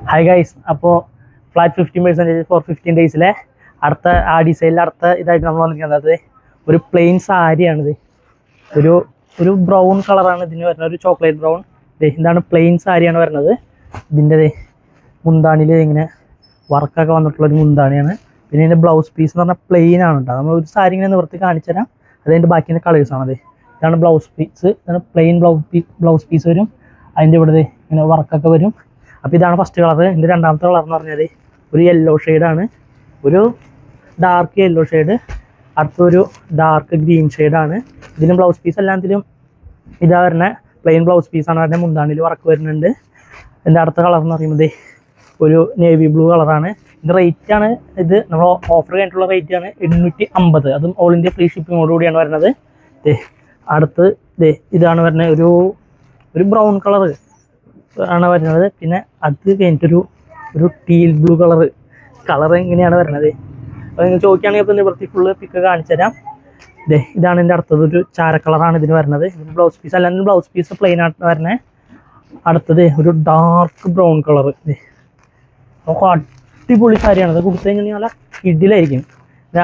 Hi guys, അപ്പോൾ flat 15% four 15 ഡേയ്സിലെ അടുത്ത ആ ഡിസൈനിൽ അടുത്ത ഇതായിട്ട് നമ്മൾ വന്നിരിക്കുന്നത് ഒരു പ്ലെയിൻ സാരിയാണിത്. ഒരു ഒരു ബ്രൗൺ കളറാണ് ഇതിന് വരുന്നത്, ഒരു ചോക്ലേറ്റ് ബ്രൗൺ. ഇതാണ് പ്ലെയിൻ സാരിയാണ് വരുന്നത്. ഇതിൻ്റെ മുന്താണിയിൽ ഇങ്ങനെ വർക്കൊക്കെ വന്നിട്ടുള്ളൊരു മുന്താണിയാണ്. പിന്നെ ഇതിൻ്റെ ബ്ലൗസ് പീസ് എന്ന് പറഞ്ഞാൽ പ്ലെയിൻ ആണ് കേട്ടോ. നമ്മൾ ഒരു സാരി ഇങ്ങനെ നിവർത്തി കാണിച്ചു തരാം, അതിൻ്റെ ബാക്കിൻ്റെ കളേഴ്സാണത്. ഇതാണ് ബ്ലൗസ് പീസ്, ഇതാണ് പ്ലെയിൻ ബ്ലൗസ് പീസ് വരും. അതിൻ്റെ ഇവിടെ ഇങ്ങനെ വർക്കൊക്കെ വരും. അപ്പോൾ ഇതാണ് ഫസ്റ്റ് കളർ. ഇതിൻ്റെ രണ്ടാമത്തെ കളർ എന്ന് പറഞ്ഞാൽ ഒരു യെല്ലോ ഷെയ്ഡാണ്, ഒരു ഡാർക്ക് യെല്ലോ ഷെയ്ഡ്, അടുത്തൊരു ഡാർക്ക് ഗ്രീൻ ഷെയ്ഡാണ്. ഇതിലും ബ്ലൗസ് പീസ് എല്ലാത്തിലും ഇതാ വരുന്ന പ്ലെയിൻ ബ്ലൗസ് പീസാണ് വരുന്നത്. മുന്താണിയിൽ വർക്ക് വരുന്നുണ്ട്. ഇതിൻ്റെ അടുത്ത കളർ എന്ന് പറയുന്നത് ഒരു നേവി ബ്ലൂ കളറാണ്. ഇത് റേറ്റാണ്, ഇത് നമ്മൾ ഓഫർ കഴിഞ്ഞിട്ടുള്ള റേറ്റാണ് 850. അതും ഓൾ ഇന്ത്യ ഫ്രീ ഷിപ്പിങ്ങോടുകൂടിയാണ് വരുന്നത്. അടുത്ത് ഇതാണ് വരുന്നത്, ഒരു ബ്രൗൺ കളർ ആണ് വരുന്നത്. പിന്നെ അത് കഴിഞ്ഞിട്ടൊരു ടീൽ ബ്ലൂ കളർ ഇങ്ങനെയാണ് വരുന്നത്. അപ്പോൾ നിങ്ങൾ ചോദിക്കുകയാണെങ്കിൽ ഇപ്പോൾ നിവൃത്തി ഫുള്ള് പിക്ക് കാണിച്ചു തരാം. ഇതാണ് എൻ്റെ അടുത്തത്, ഒരു ചാര കളറാണ് ഇതിന് വരുന്നത്. ഇതിന് ബ്ലൗസ് പീസ് അല്ലെങ്കിൽ ബ്ലൗസ് പീസ് പ്ലെയിൻ ആയിട്ട് വരുന്നത്. അടുത്തത് ഒരു ഡാർക്ക് ബ്രൗൺ കളർ. നമുക്ക് അടിപൊളി സാരിയാണ്, അത് കൊടുത്തു കഴിഞ്ഞാൽ നല്ല കിഡിലായിരിക്കും.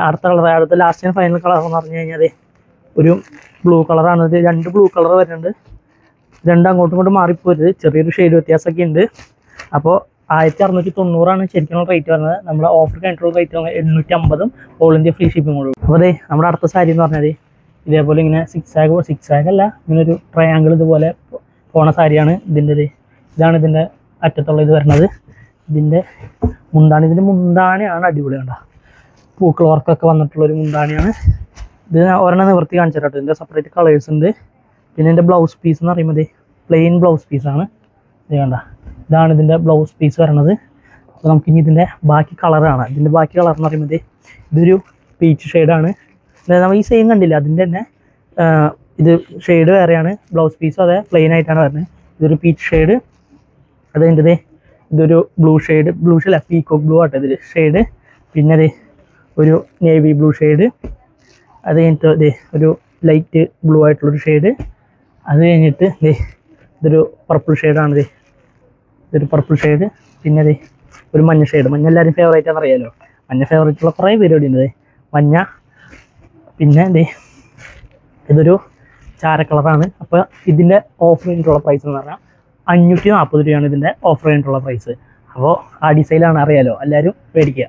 അടുത്ത കളർ, അടുത്ത ലാസ്റ്റ് ആൻഡ് ഫൈനൽ കളർ എന്ന് പറഞ്ഞു കഴിഞ്ഞാൽ ഒരു ബ്ലൂ കളറാണ്. ഇത് രണ്ട് ബ്ലൂ കളർ വരുന്നുണ്ട്. രണ്ടും അങ്ങോട്ടും ഇങ്ങോട്ടും മാറിപ്പോരുത്, ചെറിയൊരു ഷെയ്ഡ് വ്യത്യാസമൊക്കെ ഉണ്ട്. അപ്പോൾ 1690 ശരിക്കും റേറ്റ് വരുന്നത്. നമ്മുടെ ഓഫർ കഴിഞ്ഞിട്ടുള്ള റേറ്റ് 850 ഓൾ ഇന്ത്യ ഫ്രീ ഷിപ്പിങ്ങോട്. അപ്പോൾ നമ്മുടെ അടുത്ത സാരി എന്ന് പറഞ്ഞാൽ ഇതേപോലെ ഇങ്ങനെ സിക്സ് ആഗ് അല്ല, ഇങ്ങനെ ഒരു ട്രയാങ്കിൾ ഇതുപോലെ പോണ സാരിയാണ്. ഇതാണ് ഇതിൻ്റെ അറ്റത്തുള്ള ഇത് വരുന്നത്. ഇതിൻ്റെ മുന്താണിയാണ് അടിപൊളി. കണ്ട പൂക്കൾ വർക്കൊക്കെ വന്നിട്ടുള്ളൊരു മുന്താണിയാണ് ഇത്. ഒരെണ്ണം നിവർത്തി കാണിച്ചു തരാം. ഇതിൻ്റെ സെപ്പറേറ്റ് കളേഴ്സ് ഉണ്ട്. പിന്നെ ഇതിൻ്റെ ബ്ലൗസ് പീസ് എന്ന് പറയുമ്പോൾ പ്ലെയിൻ ബ്ലൗസ് പീസാണ്. ഇത് കണ്ട, ഇതാണ് ഇതിൻ്റെ ബ്ലൗസ് പീസ് വരണത്. അപ്പോൾ നമുക്കിനി ഇതിൻ്റെ ബാക്കി കളർ കാണാം. ഇതിൻ്റെ ബാക്കി കളർ എന്ന് പറയുമ്പോൾ ഇതൊരു പീച്ച് ഷെയ്ഡാണ്. നമ്മൾ ഈ സെയിം കണ്ടില്ല, അതിൻ്റെ തന്നെ ഇത് ഷെയ്ഡ് വേറെയാണ്. ബ്ലൗസ് പീസും അതേ പ്ലെയിൻ ആയിട്ടാണ് വരുന്നത്. ഇതൊരു പീച്ച് ഷെയ്ഡ്. അത് കഴിഞ്ഞിട്ട് ഇതൊരു ബ്ലൂ ഷെയ്ഡ്, പീക്കോക്ക് ബ്ലൂ ആട്ടെ ഇതിൽ ഷെയ്ഡ്. പിന്നെ ഒരു നേവി ബ്ലൂ ഷെയ്ഡ്. അത് കഴിഞ്ഞിട്ട് ഒരു ലൈറ്റ് ബ്ലൂ ആയിട്ടുള്ളൊരു ഷെയ്ഡ്. അത് കഴിഞ്ഞിട്ട് ഇതൊരു പർപ്പിൾ ഷെയ്ഡാണിത്. ഇതൊരു പർപ്പിൾ ഷെയ്ഡ്. പിന്നെ ഒരു മഞ്ഞ ഷെയ്ഡ്. മഞ്ഞ എല്ലാവരും ഫേവറേറ്റ് ആണെന്ന് അറിയാമല്ലോ. മഞ്ഞ ഫേവറേറ്റുള്ള കുറേ പരിപാടി ഉണ്ട്. മഞ്ഞ. പിന്നെ ഇതൊരു ചാര കളറാണ്. അപ്പോൾ ഇതിൻ്റെ ഓഫർ കഴിഞ്ഞിട്ടുള്ള പ്രൈസ് എന്ന് പറഞ്ഞാൽ 540 രൂപയാണ് ഇതിൻ്റെ ഓഫർ കഴിഞ്ഞിട്ടുള്ള പ്രൈസ്. അപ്പോൾ ആ ഡിസൈനാണ്, അറിയാമല്ലോ, എല്ലാവരും മേടിക്കുക.